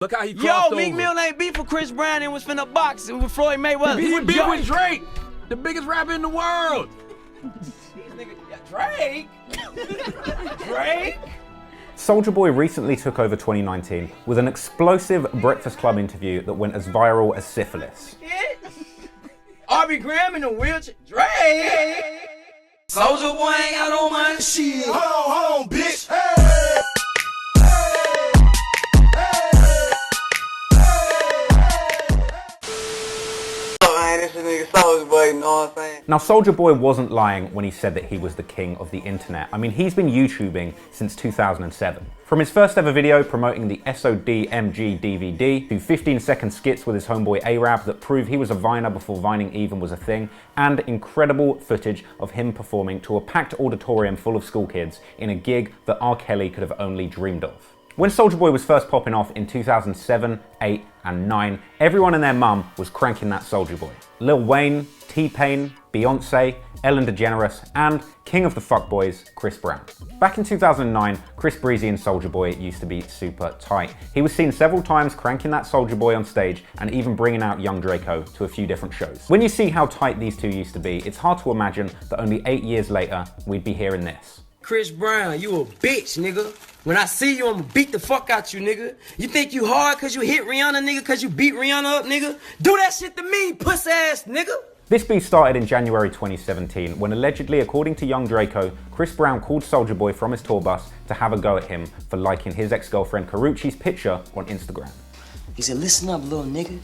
Look how he crossed over. Meek Mill ain't beef for Chris Brown and was finna box with Floyd Mayweather. He beef with Drake, the biggest rapper in the world. Drake? Drake? Soulja Boy recently took over 2019 with an explosive Breakfast Club interview that went as viral as syphilis. R.B. Graham in the wheelchair. Drake! Soulja Boy ain't got no money. Shit. Hold on, bitch. Hey! Now, Soulja Boy wasn't lying when he said that he was the king of the internet. I mean, he's been YouTubing since 2007. From his first ever video promoting the SODMG DVD, to 15-second skits with his homeboy A-Rap that prove he was a Viner before Vining even was a thing, and incredible footage of him performing to a packed auditorium full of school kids in a gig that R. Kelly could have only dreamed of. When Soulja Boy was first popping off in 2007, 8, and 9, everyone and their mum was cranking that Soulja Boy. Lil Wayne, T-Pain, Beyonce, Ellen DeGeneres, and king of the fuckboys, Chris Brown. Back in 2009, Chris Breezy and Soulja Boy used to be super tight. He was seen several times cranking that Soulja Boy on stage and even bringing out young Draco to a few different shows. When you see how tight these two used to be, it's hard to imagine that only 8 years later, we'd be hearing this. Chris Brown, you a bitch, nigga. When I see you, I'ma beat the fuck out you, nigga. You think you hard cause you hit Rihanna, nigga, cause you beat Rihanna up, nigga? Do that shit to me, puss ass nigga. This beef started in January 2017 when allegedly, according to young Draco, Chris Brown called Soulja Boy from his tour bus to have a go at him for liking his ex-girlfriend Karrueche's picture on Instagram. He said, listen up, little nigga.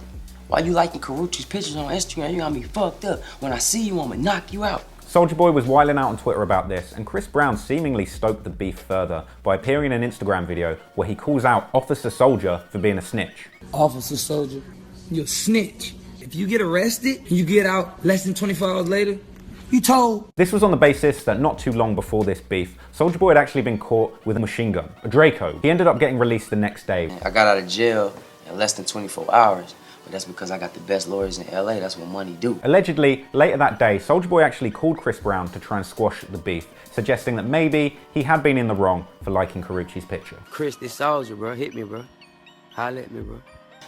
Why you liking Karrueche's pictures on Instagram? You got me fucked up. When I see you, I'ma knock you out. Soulja Boy was wilding out on Twitter about this, and Chris Brown seemingly stoked the beef further by appearing in an Instagram video where he calls out Officer Soulja for being a snitch. Officer Soulja, you're a snitch. If you get arrested and you get out less than 24 hours later, you told. This was on the basis that not too long before this beef, Soulja Boy had actually been caught with a machine gun, a Draco. He ended up getting released the next day. I got out of jail in less than 24 hours. But that's because I got the best lawyers in LA. That's what money do. Allegedly, later that day, Soulja Boy actually called Chris Brown to try and squash the beef, suggesting that maybe he had been in the wrong for liking Karrueche's picture. Chris, this Soulja, bro, hit me, bro. Holla at me, bro.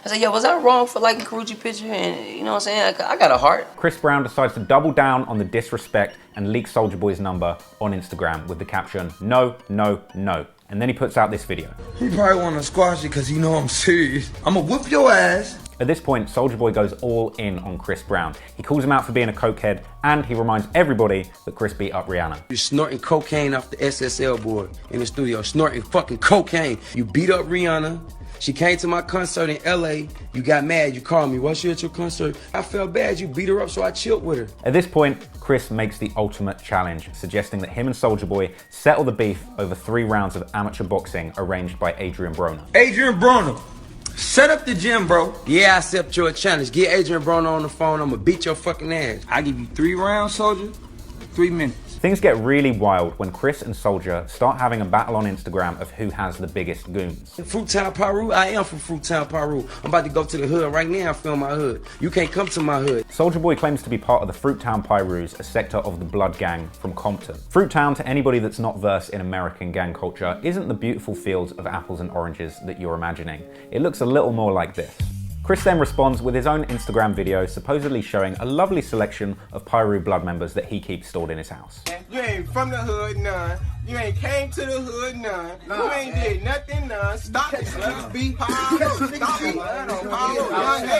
I said, yo, was I wrong for liking Karrueche's picture? And you know what I'm saying? I got a heart. Chris Brown decides to double down on the disrespect and leak Soulja Boy's number on Instagram with the caption, no, no, no. And then he puts out this video. He probably want to squash it because he know I'm serious. I'ma whoop your ass. At this point, Soulja Boy goes all in on Chris Brown. He calls him out for being a cokehead, and he reminds everybody that Chris beat up Rihanna. You're snorting cocaine off the SSL board in the studio, snorting fucking cocaine. You beat up Rihanna. She came to my concert in LA. You got mad, you called me. Was she at your concert? I felt bad, you beat her up, so I chilled with her. At this point, Chris makes the ultimate challenge, suggesting that him and Soulja Boy settle the beef over 3 rounds of amateur boxing arranged by Adrian Broner. Adrian Broner, set up the gym, bro. Yeah, I accept your challenge. Get Adrian Broner on the phone. I'ma beat your fucking ass. I give you 3 rounds, Soulja, 3 minutes. Things get really wild when Chris and Soulja start having a battle on Instagram of who has the biggest goons. Fruittown, Peru. I am from Fruittown, Peru. I'm about to go to the hood right now and film my hood. You can't come to my hood. Soulja Boy claims to be part of the Fruittown Pyrus, a sector of the Blood Gang from Compton. Fruittown, to anybody that's not versed in American gang culture, isn't the beautiful fields of apples and oranges that you're imagining. It looks a little more like this. Chris then responds with his own Instagram video supposedly showing a lovely selection of Pyru blood members that he keeps stored in his house. You ain't from the hood, none. You ain't came to the hood, none. You ain't did nothing, none. Stop it,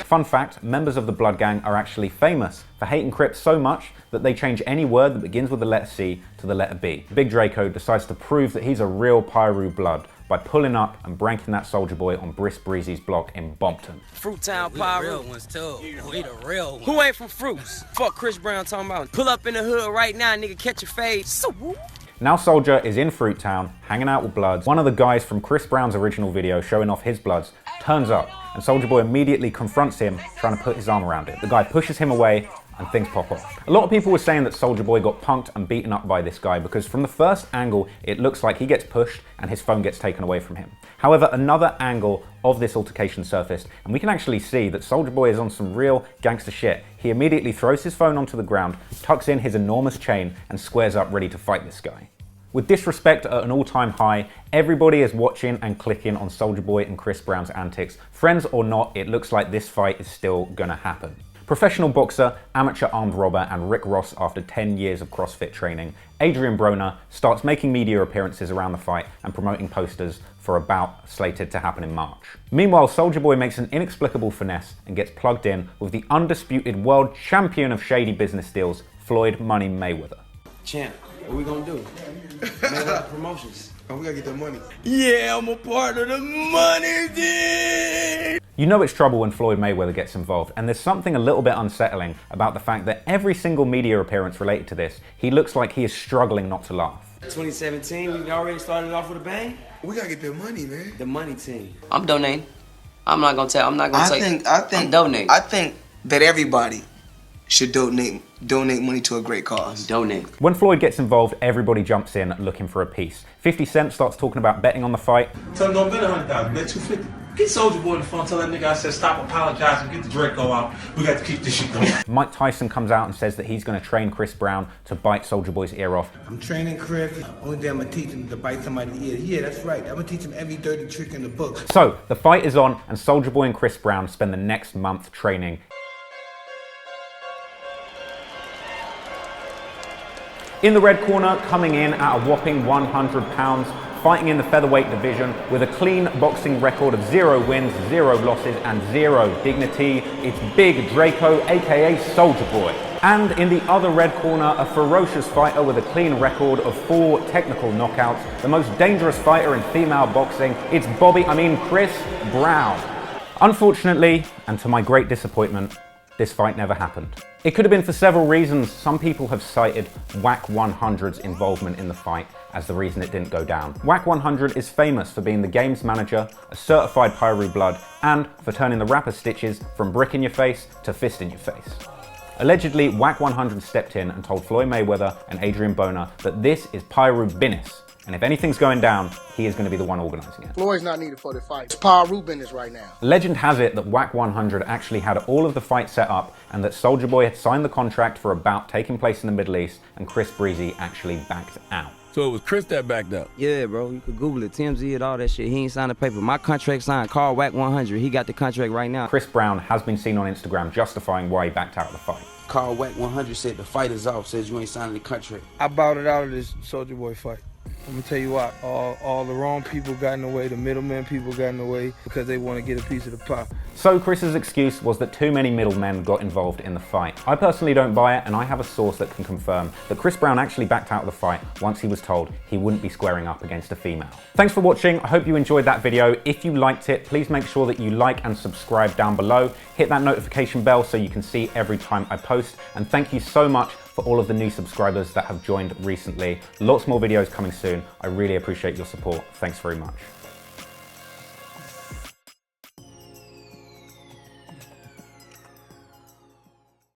Fun fact, members of the Blood Gang are actually famous for hating Crips so much that they change any word that begins with the letter C to the letter B. Big Draco decides to prove that he's a real Pyru blood by pulling up and branking that Soulja Boy on Briss Breezy's block in Bompton. Fruittown We Pyro. the real ones too. We the real ones. Who ain't from Fruits? Fuck Chris Brown talking about. Pull up in the hood right now, nigga, catch your fade. So whoop. Now Soulja is in Fruittown, hanging out with Bloods. One of the guys from Chris Brown's original video showing off his Bloods turns up, and Soulja Boy immediately confronts him, trying to put his arm around it. The guy pushes him away, and things pop off. A lot of people were saying that Soulja Boy got punked and beaten up by this guy because from the first angle, it looks like he gets pushed and his phone gets taken away from him. However, another angle of this altercation surfaced, and we can actually see that Soulja Boy is on some real gangster shit. He immediately throws his phone onto the ground, tucks in his enormous chain, and squares up ready to fight this guy. With disrespect at an all-time high, everybody is watching and clicking on Soulja Boy and Chris Brown's antics. Friends or not, it looks like this fight is still gonna happen. Professional boxer, amateur armed robber, and Rick Ross, after 10 years of CrossFit training, Adrian Broner starts making media appearances around the fight and promoting posters for a bout slated to happen in March. Meanwhile, Soulja Boy makes an inexplicable finesse and gets plugged in with the undisputed world champion of shady business deals, Floyd Money Mayweather. Champ, what we gonna do? Mayweather Promotions. Oh, we gotta get that money. Yeah, I'm a part of the money, dude. You know it's trouble when Floyd Mayweather gets involved, and there's something a little bit unsettling about the fact that every single media appearance related to this, he looks like he is struggling not to laugh. 2017, we already started off with a bang. We gotta get that money, man. The money team. I'm donating. I'm not gonna tell. I'm not gonna say. I'm donating. I think that everybody should donate money to a great cause. Donate. When Floyd gets involved, everybody jumps in looking for a piece. 50 Cent starts talking about betting on the fight. Tell him don't bet $100, bet $250. Get Soulja Boy on the phone, tell that nigga I said stop apologizing, get the Draco out. We got to keep this shit going. Mike Tyson comes out and says that he's going to train Chris Brown to bite Soulja Boy's ear off. I'm training Chris. Only thing I'm gonna teach him to bite somebody's ear. Yeah, that's right. I'm gonna teach him every dirty trick in the book. So, the fight is on, and Soulja Boy and Chris Brown spend the next month training. In the red corner, coming in at a whopping 100 pounds, fighting in the featherweight division with a clean boxing record of 0 wins, 0 losses, and 0 dignity, it's Big Draco, aka Soulja Boy. And in the other red corner, a ferocious fighter with a clean record of 4 technical knockouts, the most dangerous fighter in female boxing, it's Chris Brown. Unfortunately, and to my great disappointment, this fight never happened. It could have been for several reasons. Some people have cited WAC 100's involvement in the fight as the reason it didn't go down. WAC 100 is famous for being the game's manager, a certified Pyru blood, and for turning the rapper Stitches from brick in your face to fist in your face. Allegedly, WAC 100 stepped in and told Floyd Mayweather and Adrian Broner that this is Pyru business, and if anything's going down, he is going to be the one organising it. Floyd's not needed for the fight. It's Pyru business right now. Legend has it that WAC 100 actually had all of the fights set up, and that Soulja Boy had signed the contract for a bout taking place in the Middle East, and Chris Breezy actually backed out. So it was Chris that backed up? Yeah, bro, you could Google it, TMZ and all that shit. He ain't signed the paper. My contract signed, call WAC 100. He got the contract right now. Chris Brown has been seen on Instagram justifying why he backed out of the fight. Call WAC 100, said the fight is off, says you ain't signing the contract. I bowed it out of this Soulja Boy fight. I'm gonna tell you what, all the wrong people got in the way, the middlemen people got in the way because they want to get a piece of the pie. So Chris's excuse was that too many middlemen got involved in the fight. I personally don't buy it, and I have a source that can confirm that Chris Brown actually backed out of the fight once he was told he wouldn't be squaring up against a female. Thanks for watching. I hope you enjoyed that video. If you liked it, please make sure that you like and subscribe down below. Hit that notification bell so you can see every time I post. And thank you so much for all of the new subscribers that have joined recently. Lots more videos coming soon. I really appreciate your support. Thanks very much.